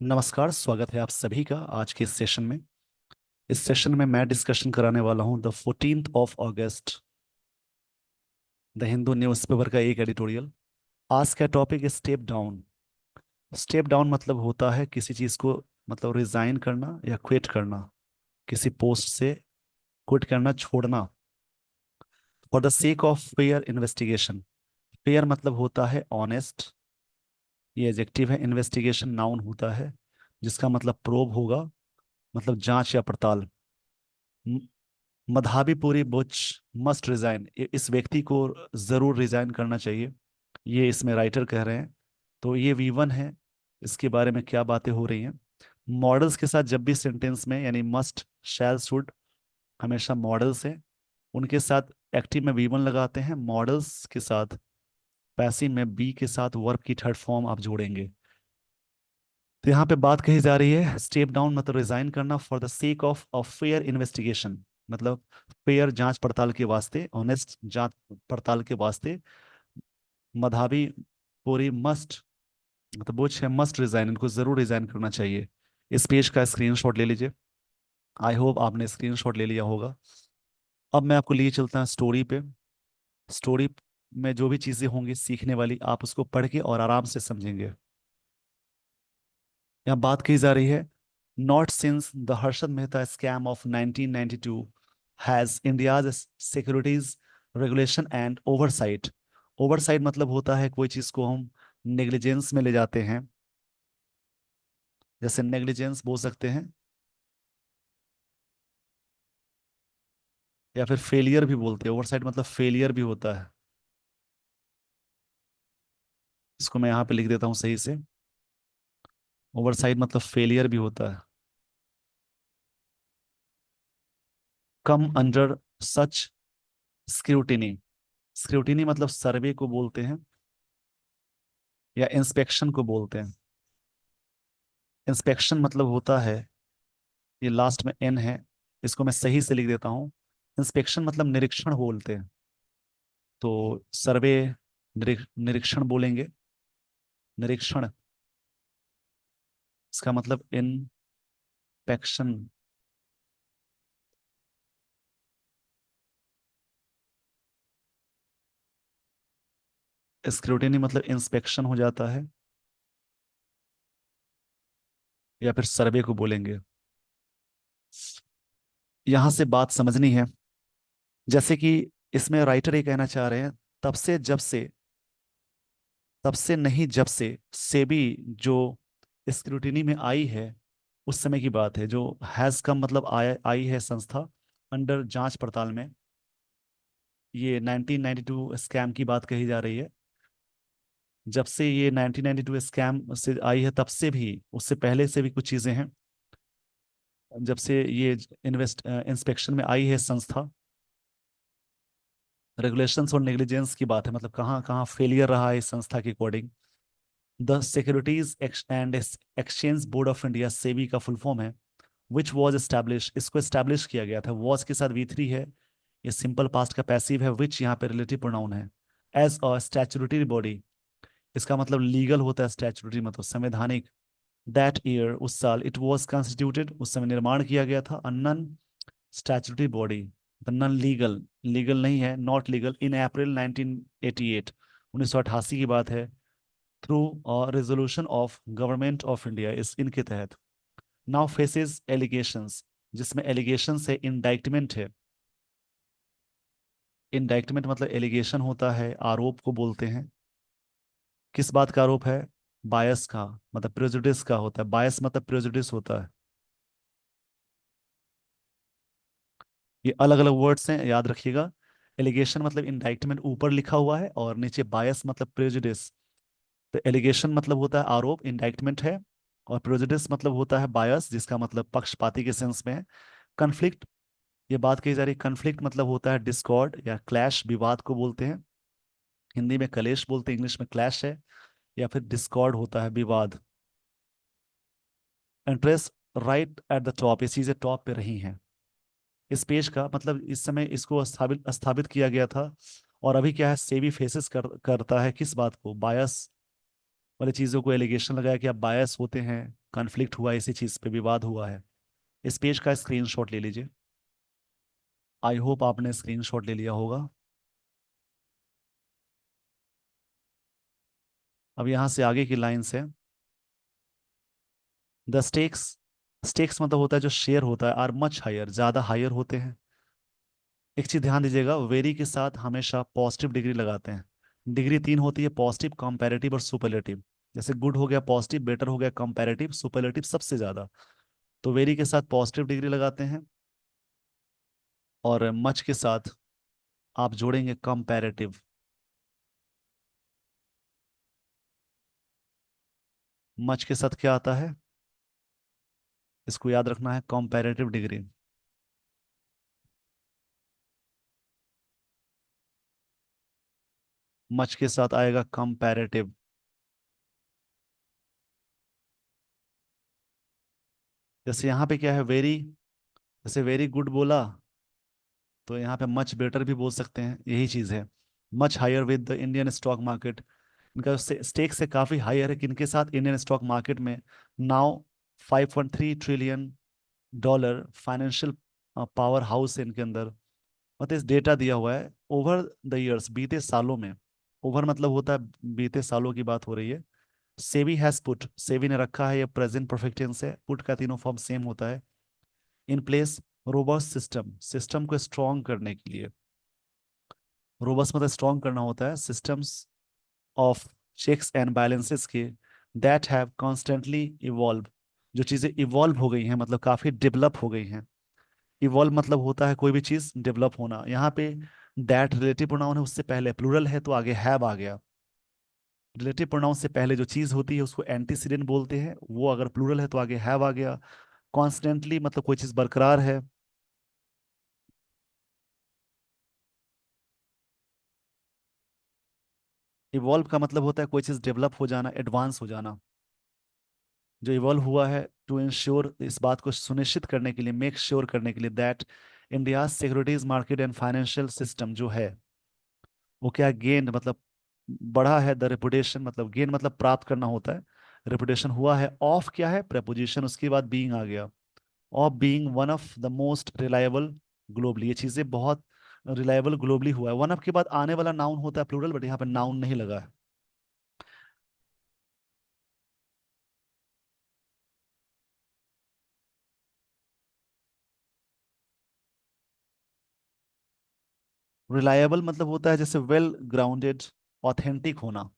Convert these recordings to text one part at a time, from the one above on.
नमस्कार, स्वागत है आप सभी का आज के इस सेशन में। इस सेशन में मैं डिस्कशन कराने वाला हूं the 14th of August the Hindu newspaper का एक एडिटोरियल। आज का टॉपिक है स्टेप डाउन। स्टेप डाउन मतलब होता है किसी चीज़ को मतलब रिजाइन करना या क्विट करना, किसी पोस्ट से क्विट करना, छोड़ना। For the sake of fair investigation. Fair मतलब होता है ऑनेस्ट, ये एडजेक्टिव है। इन्वेस्टिगेशन नाउन होता है जिसका मतलब प्रोब होगा, मतलब जांच या पड़ताल। मधाबीपुरी बुच मस्ट रिजाइन, इस व्यक्ति को जरूर रिजाइन करना चाहिए, ये इसमें राइटर कह रहे हैं। तो ये V1 है, इसके बारे में क्या बातें हो रही हैं। मॉडल्स के साथ जब भी सेंटेंस में यानी मस्ट, शैल, शुड हमेशा मॉडल्स हैं, उनके साथ एक्टिव में V1 लगाते हैं। मॉडल्स के साथ पैसिव में बी के साथ वर्ब की थर्ड फॉर्म आप जोड़ेंगे। तो यहाँ पे बात कही जा रही है स्टेप डाउन मतलब रिजाइन करना for the sake of a fair investigation, मतलब फेयर जांच पड़ताल के वास्ते, ऑनेस्ट जांच पड़ताल के वास्ते। मधाबी पूरी मस्ट मतलब बुच है, मस्ट रिजाइन, इनको जरूर रिजाइन करना चाहिए। इस पेज का स्क्रीनशॉट ले लीजिए। आई होप आपने स्क्रीनशॉट ले लिया होगा। अब मैं आपको लिए चलता हूँ स्टोरी पे। स्टोरी में जो भी चीजें होंगी सीखने वाली, आप उसको पढ़ के और आराम से समझेंगे। यहाँ बात की जा रही है, not since the Harshad Mehta scam of 1992 has India's securities regulation and oversight. Oversight मतलब होता है कोई चीज को हम नेग्लिजेंस में ले जाते हैं, जैसे नेग्लिजेंस बोल सकते हैं, या फिर फेलियर भी बोलते हैं। ओवरसाइट मतलब फेलियर भी होता है। इसको मैं यहाँ पे लिख देता हूँ सही से। ओवरसाइट मतलब फेलियर भी होता है। Come under such scrutiny. Scrutiny मतलब सर्वे को बोलते हैं या इंस्पेक्शन को बोलते हैं। इंस्पेक्शन मतलब होता है, ये लास्ट में एन है, इसको मैं सही से लिख देता हूँ। इंस्पेक्शन मतलब निरीक्षण बोलते हैं। तो सर्वे निरीक्षण बोलेंगे, निरीक्षण, इसका मतलब इंस्पेक्शन। स्क्रूटिनी मतलब इंस्पेक्शन हो जाता है, या फिर सर्वे को बोलेंगे। यहां से बात समझनी है, जैसे कि इसमें राइटर ये कहना चाह रहे हैं, तब से जब से, तब से नहीं जब से सेबी जो स्क्रूटिनी में आई है, उस समय की बात है। जो हैज कम मतलब आई है संस्था, अंडर जांच पड़ताल में। ये 1992 स्कैम की बात कही जा रही है। जब से ये 1992 स्कैम से आई है, तब से भी, उससे पहले से भी कुछ चीजें हैं। जब से ये इंस्पेक्शन में आई है संस्था, रेगुलेशंस और नेग्लिजेंस की बात है, मतलब कहाँ कहाँ फेलियर रहा है इस संस्था के according. The securities and exchange board of India, SEBI का फुल फॉर्म है, विच वॉज एस्टैब्लिश, इसको एस्टैब्लिश किया गया था। वॉज के साथ V3 है, ये सिंपल पास्ट का पैसिव है। विच यहाँ पे रिलेटिव प्रोनाउन है। एज अ स्टैच्यूटरी बॉडी, इसका मतलब लीगल होता है, स्टैच्यूटरी मतलब संवैधानिक। दैट ईयर, उस साल, इट वॉज कॉन्स्टिट्यूटेड, उस समय निर्माण किया गया था। A non statutory body, the non legal, legal नहीं है, नॉट लीगल, इन अप्रैल 1988, 1988 की बात है। Through resolution of government of India, इस इनके तहत। नाउ फेसेस एलिगेशंस, जिसमें एलिगेशंस है, इंडाइटमेंट है। इंडाइटमेंट मतलब एलिगेशन होता है, आरोप को बोलते हैं। किस बात का आरोप है? बायस का, मतलब प्रेजुडिस का होता है। बायस मतलब प्रेजुडिस होता है। ये अलग अलग वर्ड्स हैं, याद रखिएगा। एलिगेशन मतलब इंडाइटमेंट ऊपर लिखा हुआ है, और नीचे बायस मतलब प्रेजुडिस। तो एलिगेशन मतलब होता है आरोप, इंडाइटमेंट है। और प्रेजुडिस मतलब होता है बायस, जिसका मतलब पक्षपाती के सेंस में है। कन्फ्लिक्ट, ये बात कही जा रही है। कन्फ्लिक्ट मतलब होता है डिस्कॉर्ड या क्लैश, विवाद को बोलते हैं। हिंदी में कलेश बोलते हैं, इंग्लिश में क्लैश है, या फिर डिस्कॉर्ड होता है, विवाद। Interest right at the top, ये चीजें टॉप पे रही हैं इस पेज का। मतलब इस समय इसको स्थापित स्थापित किया गया था। और अभी क्या है, सेबी फेसेस करता है किस बात को? बायस वाली चीज़ों को एलिगेशन लगाया कि आप बायस होते हैं, कॉन्फ्लिक्ट हुआ, इसी चीज़ पे विवाद हुआ है। इस पेज का स्क्रीनशॉट ले लीजिए। आई होप आपने स्क्रीनशॉट ले लिया होगा। अब यहाँ से आगे की लाइन्स है। द स्टेक्स, स्टेक्स मतलब होता है जो शेयर होता है, आर मच हायर, ज़्यादा हायर होते हैं। एक चीज ध्यान दीजिएगा, वेरी के साथ हमेशा पॉजिटिव डिग्री लगाते हैं। डिग्री तीन होती है, पॉजिटिव, कंपैरेटिव और सुपरलेटिव। जैसे गुड हो गया पॉजिटिव, बेटर हो गया कंपैरेटिव, सुपरलेटिव सबसे ज्यादा। तो वेरी के साथ पॉजिटिव डिग्री लगाते हैं, और मच के साथ आप जोड़ेंगे कंपैरेटिव। मच के साथ क्या आता है, इसको याद रखना है, कंपैरेटिव डिग्री। मच के साथ आएगा कंपैरेटिव। जैसे यहाँ पे क्या है, वेरी, जैसे वेरी गुड बोला, तो यहाँ पे मच बेटर भी बोल सकते हैं, यही चीज है। Much higher with the Indian stock market, इनका स्टेक से काफी हायर है किनके साथ, इंडियन स्टॉक मार्केट में। Now 5.3 trillion dollar financial power house है इनके अंदर। मतलब इस डेटा दिया हुआ है ओवर द ईयर्स, बीते सालों में। ओवर मतलब होता है बीते सालों की बात हो रही है। सेबी हैज पुट, सेबी ने रखा है, ये प्रेजेंट परफेक्ट टेंस है, पुट का तीनों फॉर्म सेम होता है। In place robust system, system को स्ट्रॉन्ग करने के लिए। रोबस्ट मतलब स्ट्रॉन्ग करना होता है, systems of checks and balances के, दैट हैव कॉन्स्टेंटली इवॉल्व, जो चीज़ें इवॉल्व हो गई हैं, मतलब काफ़ी डेवलप हो गई हैं। इवॉल्व मतलब होता है कोई भी चीज़ डेवलप होना। यहाँ पे दैट रिलेटिव प्रोनाउन है, उससे पहले प्लूरल है तो आगे हैव आ गया। रिलेटिव प्रोनाउन से पहले जो चीज़ होती है उसको एंटीसीडेंट बोलते हैं, वो अगर प्लूरल है तो आगे हैव आ गया। कॉन्स्टेंटली मतलब कोई चीज़ बरकरार है। इवॉल्व का मतलब होता है कोई चीज़ डेवलप हो जाना, एडवांस हो जाना। जो इवॉल्व हुआ है टू इंश्योर, इस बात को सुनिश्चित करने के लिए, मेक श्योर करने के लिए, that India securities market and financial system जो है वो क्या गेन मतलब बढ़ा है, द रेपुटेशन मतलब गेन मतलब प्राप्त करना होता है, रेपुटेशन हुआ है, ऑफ क्या है प्रेपोजिशन, उसके बाद बीइंग आ गया, of being one of the most reliable globally, ये चीजें बहुत रिलायबल ग्लोबली हुआ है। वन ऑफ के बाद आने वाला नाउन होता है प्लूरल, बट यहाँ पे नाउन नहीं लगा है। रिलायबल मतलब होता है जैसे वेल ग्राउंडेड, ऑथेंटिक होना।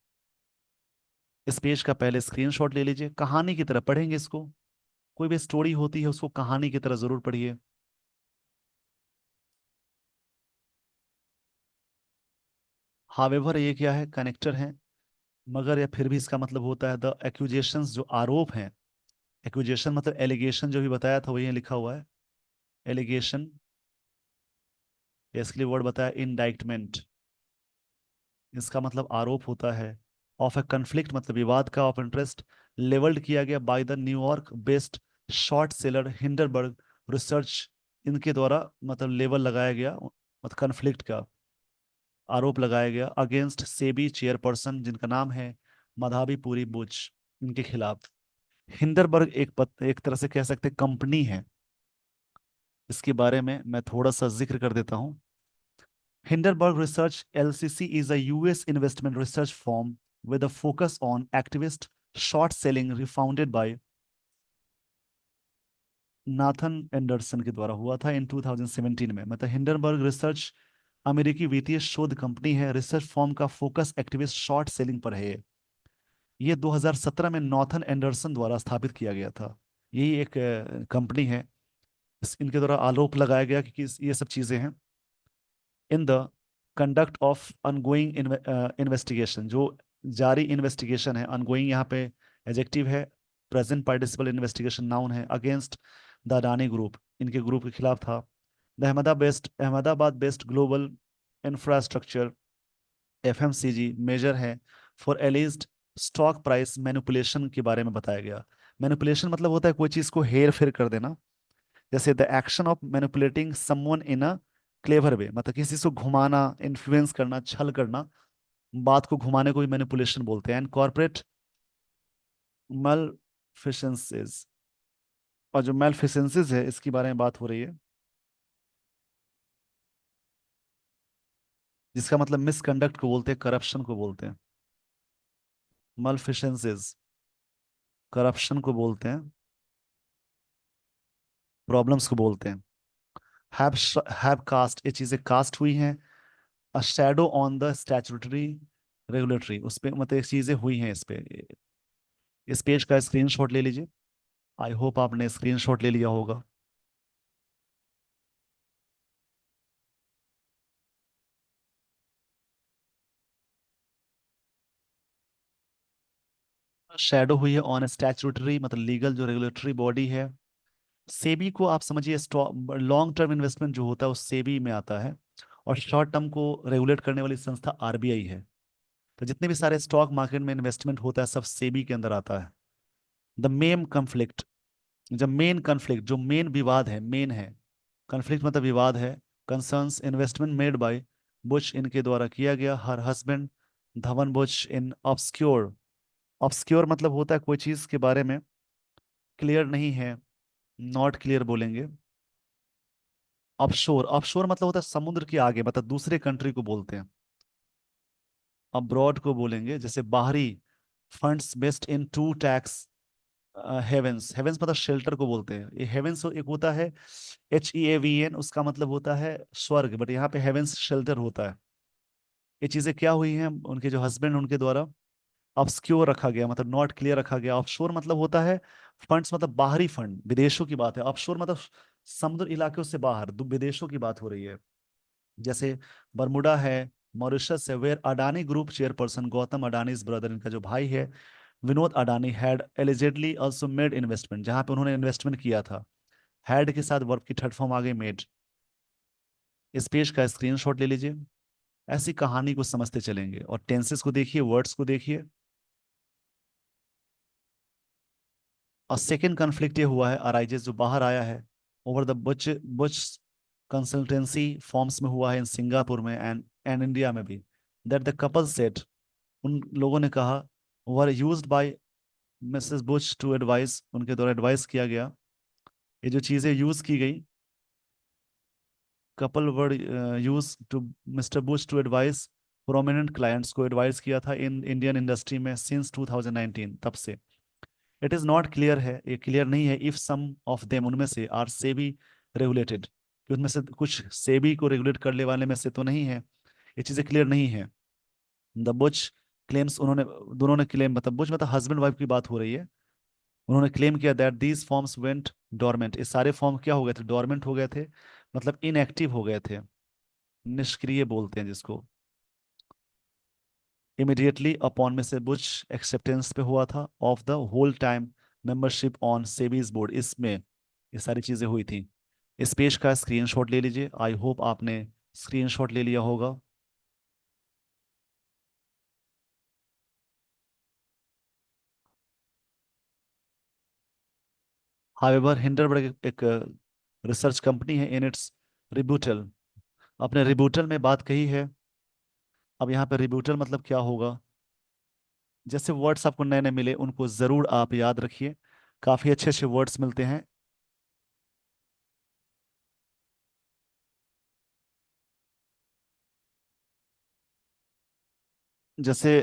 इस पेज का पहले स्क्रीनशॉट ले लीजिए, कहानी की तरह पढ़ेंगे इसको। कोई भी स्टोरी होती है उसको कहानी की तरह जरूर पढ़िए। हावेवर ये क्या है, कनेक्टर है, मगर या फिर भी इसका मतलब होता है द एक्यूजेशंस, जो आरोप हैं। एक्यूजेशन मतलब एलिगेशन, जो भी बताया था वही लिखा हुआ है, एलिगेशन। इसके लिए वर्ड बताया इंडाइटमेंट, इसका मतलब आरोप होता है। ऑफ ए कन्फ्लिक्ट मतलब विवाद का, ऑफ इंटरेस्ट लेवल्ड किया गया by the New York based short seller Hindenburg research, इनके द्वारा मतलब लेवल लगाया गया, मतलब कन्फ्लिक्ट का आरोप लगाया गया अगेंस्ट सेबी चेयरपर्सन जिनका नाम है मधाबी पूरी बुच, इनके खिलाफ। हिंडरबर्ग एक तरह से कह सकते कंपनी है। इसके बारे में मैं थोड़ा सा जिक्र कर देता हूँ। Hindenburg Research LCC is a US investment research firm with a focus on activist short selling, refounded by Nathan Anderson के द्वारा हुआ था इन 2017 में। मतलब हिंडनबर्ग रिसर्च अमेरिकी वित्तीय शोध कंपनी है, रिसर्च फर्म का फोकस एक्टिविस्ट शॉर्ट सेलिंग पर है। ये 2017 में नॉथन एंडरसन द्वारा स्थापित किया गया था। यही एक कंपनी है। इनके द्वारा आरोप लगाया गया कि ये सब चीजें हैं in the conduct of ongoing investigation, जो जारी इन्वेस्टिगेशन है, अनगोइंग यहाँ पे एडजेक्टिव है, प्रेजेंट पार्टिसिपल इन्वेस्टिगेशन नाउन है, अगेंस्ट द अडानी ग्रुप, इनके ग्रुप के खिलाफ था। The Ahmedabad based global infrastructure FMCG major है for alleged stock price manipulation के बारे में बताया गया। मैनिपुलेशन मतलब होता है कोई चीज को हेर फेर कर देना। जैसे the action of manipulating someone in a clever way, मतलब किसी को घुमाना, इन्फ्लुएंस करना, छल करना, बात को घुमाने को भी मैनिपुलेशन बोलते हैं। And corporate malfeasances. और जो मेलफिसेंसीज है इसके बारे में बात हो रही है, जिसका मतलब मिसकंडक्ट को बोलते हैं, करप्शन को बोलते हैं। मलफिशेंसीज करप्शन को बोलते हैं, प्रॉब्लम्स को बोलते हैं। हैव हैव कास्ट, ये चीजें कास्ट हुई हैं। A shadow on the statutory regulatory, उस पे मतलब एक चीजें हुई हैं इस पे। इस पेज का स्क्रीनशॉट ले लीजिए। आई होप आपने स्क्रीनशॉट ले लिया होगा। शैडो हुई है ऑन स्टैट्यूटरी, मतलब लीगल जो रेगुलेटरी बॉडी है। सेबी को आप समझिए, लॉन्ग टर्म इन्वेस्टमेंट जो होता है वो सेबी में आता है। और शॉर्ट टर्म को रेगुलेट करने वाली संस्था आरबीआई है। तो जितने भी सारे स्टॉक मार्केट में इन्वेस्टमेंट होता है सब सेबी के अंदर आता है। द मेन कन्फ्लिक्ट, जब मेन कन्फ्लिक्ट जो मेन विवाद है, मेन है, कन्फ्लिक्ट मतलब विवाद है। Concerns investment made by Bush, इनके द्वारा किया गया, हर हस्बैंड धवन बुश इन ऑब्सक्योर। ऑब्सक्योर मतलब होता है कोई चीज के बारे में क्लियर नहीं है, नॉट क्लियर बोलेंगे। ऑफशोर, ऑफशोर मतलब होता है समुद्र के आगे, मतलब दूसरे कंट्री को बोलते हैं। अब्रॉड को बोलेंगे, जैसे बाहरी। Funds based in to tax havens, havens मतलब शेल्टर को बोलते हैं। ये हेवेंस एक होता है HEAVEN, उसका मतलब होता है स्वर्ग, बट यहाँ पे हेवेंस शेल्टर होता है। ये चीजें क्या हुई हैं, उनके जो हस्बैंड उनके द्वारा ऑब्सक्योर रखा गया, मतलब नॉट क्लियर रखा गया। ऑफशोर मतलब होता है फंड्स, मतलब बाहरी फंड, विदेशों की बात है। ऑफशोर मतलब समुद्र इलाकों से बाहर विदेशों की बात हो रही है। जैसे बरमुडा है, मॉरिशस है, where Adani group chairperson Gautam Adani is brother, इनका जो भाई है Vinod Adani, had allegedly also made investment, जहां पे उन्होंने इन्वेस्टमेंट किया था। हैड के साथ वर्ब की थर्ड फॉर्म आ गई मेड। इस पेज का स्क्रीनशॉट ले लीजिए। ऐसी कहानी को समझते चलेंगे, और टेंसेस को देखिए, वर्ड्स को देखिए। और सेकेंड कन्फ्लिक्ट ये हुआ है, अराइजेस जो बाहर आया है, over the Buch Buch consultancy firms में हुआ है इन सिंगापुर में एंड एंड इंडिया में भी। दैट द कपल सेट, उन लोगों ने कहा, were used by Mrs Buch to advise, उनके द्वारा एडवाइस किया गया। ये जो चीजें यूज की गई, couple word use to Mister Buch to advise prominent clients को एडवाइस किया था इन इंडियन इंडस्ट्री में सिंस 2019, तब से। इट इज नॉट क्लियर है, ये क्लियर नहीं है, इफ सम ऑफ देम, उनमें से, आर सेबी रेगुलेटेड, कि उनमें से कुछ सेबी को रेगुलेट करने वाले में से तो नहीं है। ये चीजें क्लियर नहीं है। द बुच क्लेम्स, उन्होंने, दोनों ने क्लेम, मतलब बुच मतलब हस्बैंड वाइफ की बात हो रही है। उन्होंने क्लेम किया that these firms went dormant, ये सारे फॉर्म क्या हो गए थे, डोरमेंट हो गए थे, मतलब इनएक्टिव हो गए थे, निष्क्रिय बोलते हैं जिसको। इमिडिएटली अपॉन में से बुश एक्सेप्टेंस पे हुआ था of the whole time membership on SEBI's board, इसमें ये सारी चीजें हुई थी। इस पेज का स्क्रीनशॉट ले लीजिए। आई होप आपने स्क्रीनशॉट ले लिया होगा। हावेवर हिंडरबर्ग एक रिसर्च कंपनी है, इन इट्स रिब्यूटल, अपने रिब्यूटल में बात कही है। अब यहाँ पे रिब्यूटल मतलब क्या होगा, जैसे वर्ड्स आपको नए नए मिले उनको जरूर आप याद रखिए, काफी अच्छे अच्छे वर्ड्स मिलते हैं। जैसे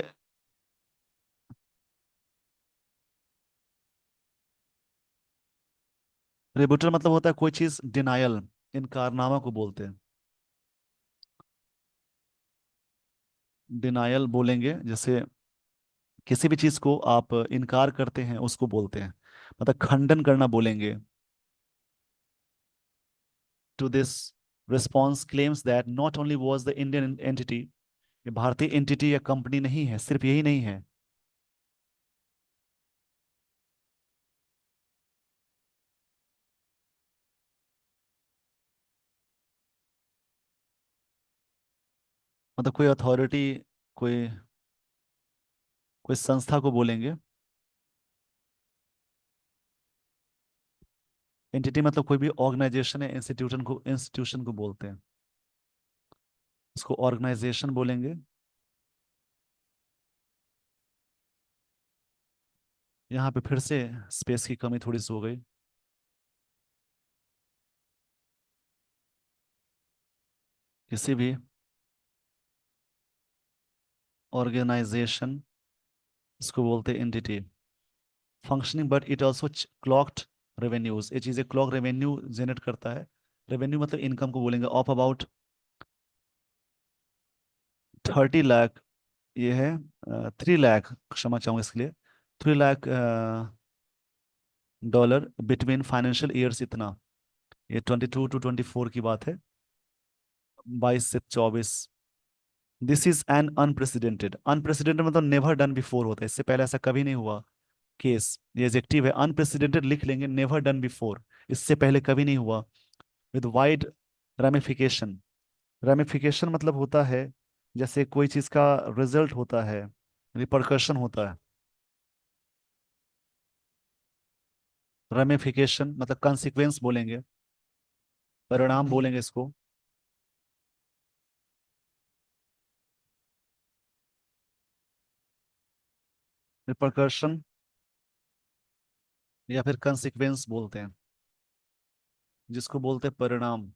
रिबूटल मतलब होता है कोई चीज डिनायल, इनकारनामा को बोलते हैं। डिनायल बोलेंगे, जैसे किसी भी चीज को आप इनकार करते हैं उसको बोलते हैं, मतलब खंडन करना बोलेंगे। To this response claims that not only was the Indian entity, ये भारतीय एंटिटी या कंपनी नहीं है, सिर्फ यही नहीं है। मतलब कोई अथॉरिटी, कोई कोई संस्था को बोलेंगे। एंटिटी मतलब कोई भी ऑर्गेनाइजेशन है, इंस्टीट्यूशन को बोलते हैं, उसको ऑर्गेनाइजेशन बोलेंगे। यहाँ पे फिर से स्पेस की कमी थोड़ी सी हो गई। किसी भी ऑर्गेनाइजेशन, इसको बोलते हैं entity, functioning but it also clogged revenues, ये चीज़ें क्लॉक रेवेन्यू जनरेट करता है। रेवेन्यू मतलब इनकम को बोलेंगे, ऑफ अबाउट 30 लाख, ये है 3 लाख, क्षमा चाहूंगा इसके लिए, 3 lakh dollar between financial years, इतना। ये 22 to 24 की बात है, 22 से 24। This is an unprecedented, unprecedented मतलब नेवर डन बिफोर होता है, इससे पहले ऐसा कभी नहीं हुआ केस। ये एडजेक्टिव है, अनप्रेसिडेंटेड लिख लेंगे, नेवर डन बिफोर, इससे पहले कभी नहीं हुआ। विद वाइड रेमिफिकेशन, रेमिफिकेशन मतलब होता है जैसे कोई चीज का रिजल्ट होता है, रिपरकशन होता है। रेमिफिकेशन मतलब कंसिक्वेंस बोलेंगे, परिणाम बोलेंगे इसको। रिपरकशन या फिर कंसिक्वेंस बोलते हैं, जिसको बोलते हैं परिणाम।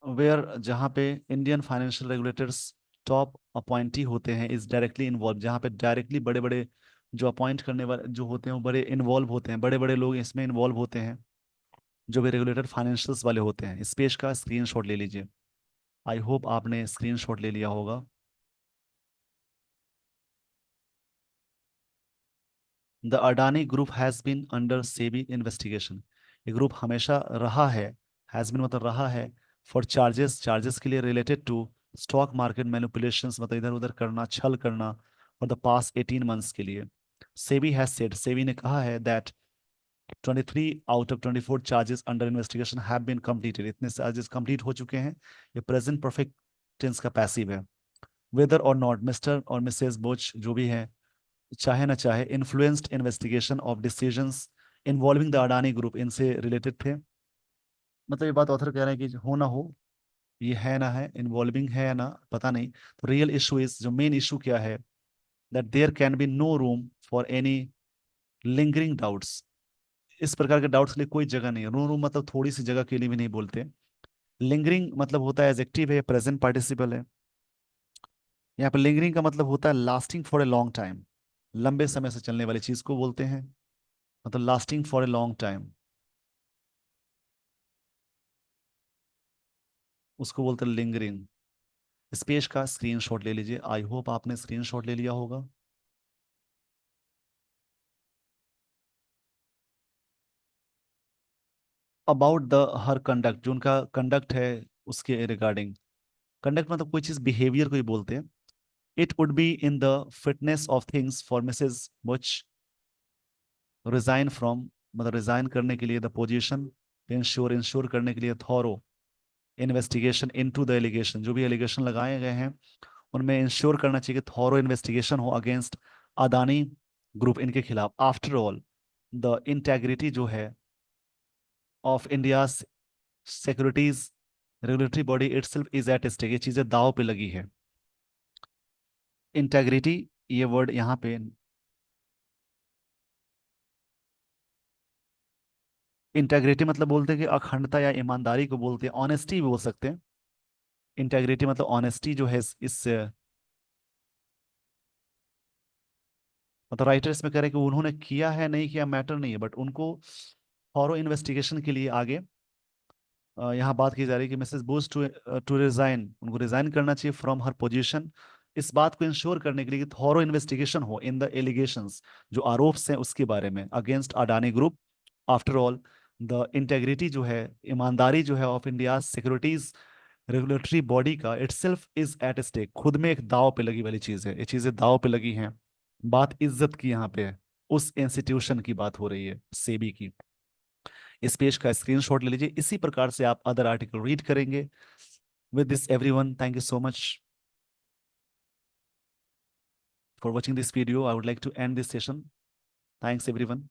वेयर, जहाँ पे Indian financial regulators top appointee होते हैं, इज डायरेक्टली इन्वॉल्व, जहाँ पे डायरेक्टली बड़े बड़े जो अपॉइंट करने वाले जो होते हैं वो बड़े इन्वॉल्व होते हैं, बड़े बड़े लोग इसमें इन्वॉल्व होते हैं, जो भी रेगुलेटर फाइनेंशियल्स वाले होते हैं। इस पेज का स्क्रीनशॉट ले लीजिए। आई होप आपने स्क्रीनशॉट ले लिया होगा। The Adani group has been under SEBI investigation, ये ग्रुप हमेशा रहा है, हैज बीन मतलब रहा है, फॉर चार्जेस, चार्जेस के लिए related to stock market manipulations, मतलब इधर उधर करना, छल करना, फॉर द पास्ट 18 मंथ्स के लिए। सेबी हैज सेड, सेबी ने कहा है that 23 out of 24 charges under investigation have been completed, इतने चार्जेस कंप्लीट हो चुके हैं। ये प्रेजेंट परफेक्ट टेंस का पैसिव है। वेदर और नॉट, मिस्टर और मिसेस बुच जो भी है, चाहे ना चाहे, influenced investigation of decisions involving the Adani group, इनसे रिलेटेड थे। मतलब ये बात ऑथर कह रहे हैं कि हो ना हो, ये है ना है, इन्वॉल्विंग है या ना पता नहीं। तो रियल इशू इज, जो मेन इशू क्या है, that there can be no room for any lingering doubts, इस प्रकार के डाउट्स के लिए कोई जगह नहीं है। नो रूम मतलब थोड़ी सी जगह के लिए भी नहीं बोलते। लिंगरिंग मतलब होता है एडजेक्टिव है, प्रेजेंट पार्टिसिपल है। यहाँ पे लिंगरिंग का मतलब होता है lasting for a long time, लंबे समय से चलने वाली चीज को बोलते हैं, मतलब lasting for a long time, उसको बोलते हैं लिंगरिंग। इस पेज का स्क्रीनशॉट ले लीजिए। आई होप आपने स्क्रीनशॉट ले लिया होगा। अबाउट द हर कंडक्ट, जो उनका कंडक्ट है उसके रिगार्डिंग, कंडक्ट मतलब कोई चीज, बिहेवियर को ही बोलते हैं। It would be in the fitness of things for Mrs Buch resign from, मतलब रिजाइन करने के लिए, द पोजीशन, इंश्योर, इंश्योर करने के लिए, thorough investigation into the allegation, जो भी एलिगेशन लगाए गए हैं उनमें इंश्योर करना चाहिए कि थॉरो इन्वेस्टिगेशन हो अगेंस्ट अदानी ग्रुप, इनके खिलाफ। आफ्टर ऑल द इंटेग्रिटी जो है of India securities regulatory body itself is at stake, ये चीजें दाव पे लगी है। इंटेग्रिटी, ये वर्ड यहाँ पे, इंटेग्रिटी मतलब बोलते हैं कि अखंडता या ईमानदारी को बोलते हैं, ऑनेस्टी भी बोल सकते हैं। इंटेग्रिटी मतलब ऑनेस्टी जो है इस मतलब राइटर इसमें कह रहे हैं कि उन्होंने किया है नहीं किया मैटर नहीं है, बट उनको फॉरो इन्वेस्टिगेशन के लिए आगे यहाँ बात की जा रही है कि Mrs Buch to to resign, उनको रिजाइन करना चाहिए फ्रॉम हर पोजीशन, इस बात को इंश्योर करने के लिए कि थॉरो इन्वेस्टिगेशन हो इन द एलिगेशंस, जो आरोप हैं उसके बारे में, against Adani group. After all the integrity जो है, ईमानदारी जो है, of India securities regulatory body का, इटसेल्फ इज एट स्टेक, खुद में एक दाव पे लगी वाली चीज है, ये चीजें दाव पे लगी हैं। बात इज्जत की यहाँ पे है, उस इंस्टीट्यूशन की बात हो रही है, सेबी की। इस पेज का स्क्रीनशॉट ले लीजिए, इसी प्रकार से आप अदर आर्टिकल रीड करेंगे। With this everyone, thank you so much for watching this video. I would like to end this session. Thanks everyone.